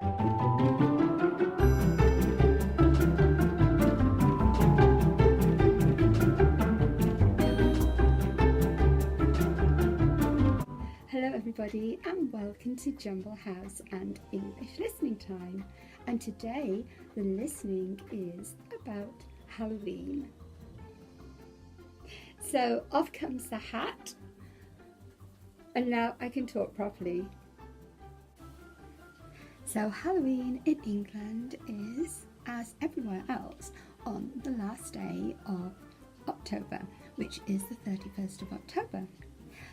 Hello everybody and welcome to Jumble House and English Listening Time, and today the listening is about Halloween. So off comes the hat and now I can talk properly. So Halloween in England is, as everywhere else, on the last day of October, which is the 31st of October.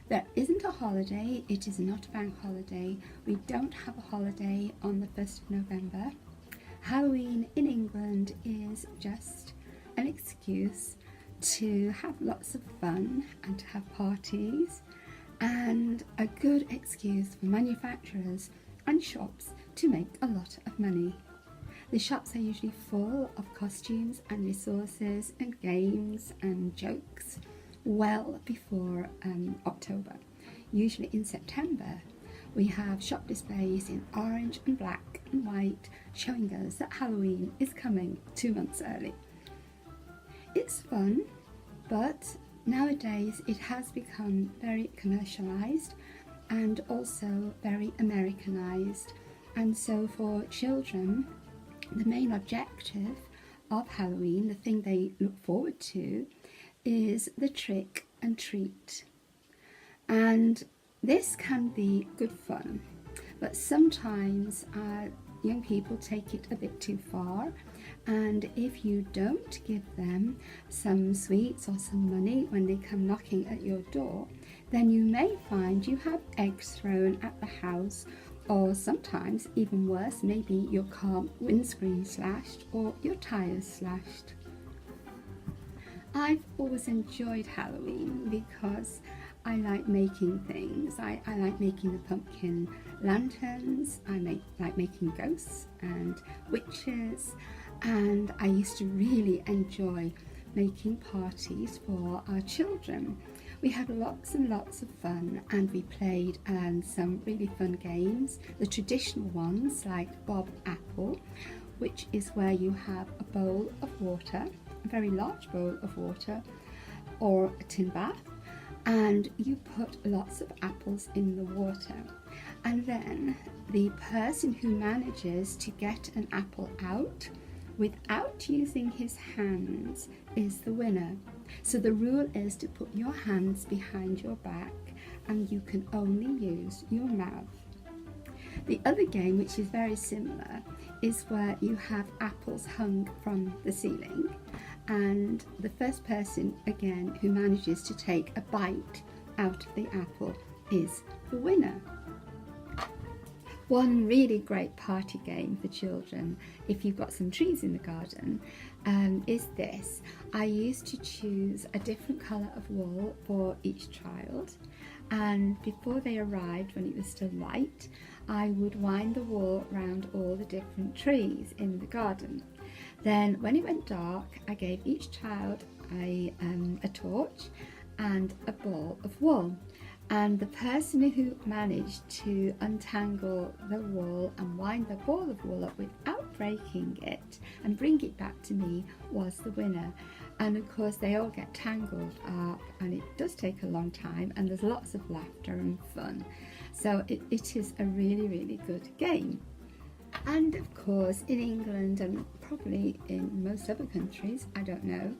There isn't a holiday, it is not a bank holiday. We don't have a holiday on the 1st of November. Halloween in England is just an excuse to have lots of fun and to have parties, and a good excuse for manufacturers and shops to make a lot of money. The shops are usually full of costumes and resources and games and jokes well before October. Usually in September we have shop displays in orange and black and white showing us that Halloween is coming 2 months early. It's fun, but nowadays it has become very commercialized and also very Americanized, and so for children the main objective of Halloween, the thing they look forward to, is the trick and treat. And this can be good fun, but sometimes young people take it a bit too far, and if you don't give them some sweets or some money when they come knocking at your door, then you may find you have eggs thrown at the house, or sometimes even worse, maybe your car windscreen slashed or your tyres slashed. I've always enjoyed Halloween because I like making things. I like making the pumpkin lanterns, like making ghosts and witches, and I used to really enjoy making parties for our children. We had lots and lots of fun, and we played some really fun games. The traditional ones like Bob Apple, which is where you have a bowl of water, a very large bowl of water, or a tin bath, and you put lots of apples in the water, and then the person who manages to get an apple out without using his hands is the winner. So the rule is to put your hands behind your back and you can only use your mouth. The other game, which is very similar, is where you have apples hung from the ceiling, and the first person again who manages to take a bite out of the apple is the winner. One really great party game for children, if you've got some trees in the garden, is this. I used to choose a different colour of wool for each child, and before they arrived, when it was still light, I would wind the wool around all the different trees in the garden. Then when it went dark, I gave each child a torch and a ball of wool. And the person who managed to untangle the wool and wind the ball of wool up without breaking it and bring it back to me was the winner. And of course they all get tangled up, and it does take a long time, and there's lots of laughter and fun. So it is a really, really good game. And of course in England, and probably in most other countries, I don't know,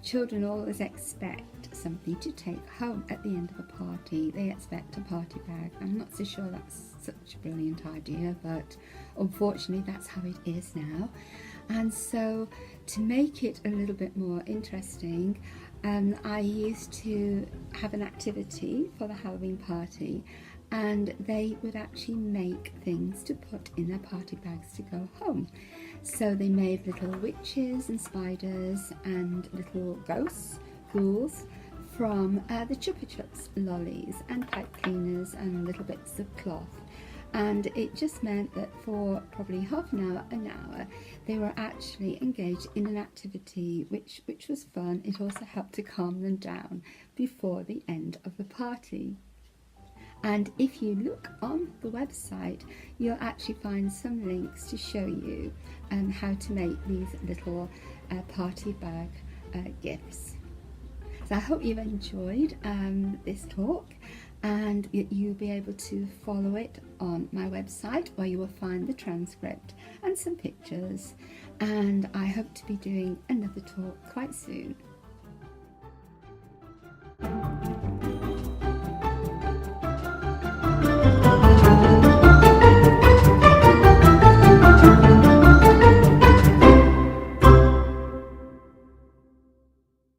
children always expect something to take home at the end of a party. They expect a party bag. I'm not so sure that's such a brilliant idea, but unfortunately that's how it is now. And so to make it a little bit more interesting, I used to have an activity for the Halloween party, and they would actually make things to put in their party bags to go home. So they made little witches and spiders and little ghosts, ghouls, from the Chupa Chups lollies and pipe cleaners and little bits of cloth. And it just meant that for probably half an hour, they were actually engaged in an activity which was fun. It also helped to calm them down before the end of the party. And if you look on the website, you'll actually find some links to show you how to make these little party bag gifts. So I hope you've enjoyed this talk, and you'll be able to follow it on my website, where you will find the transcript and some pictures. And I hope to be doing another talk quite soon.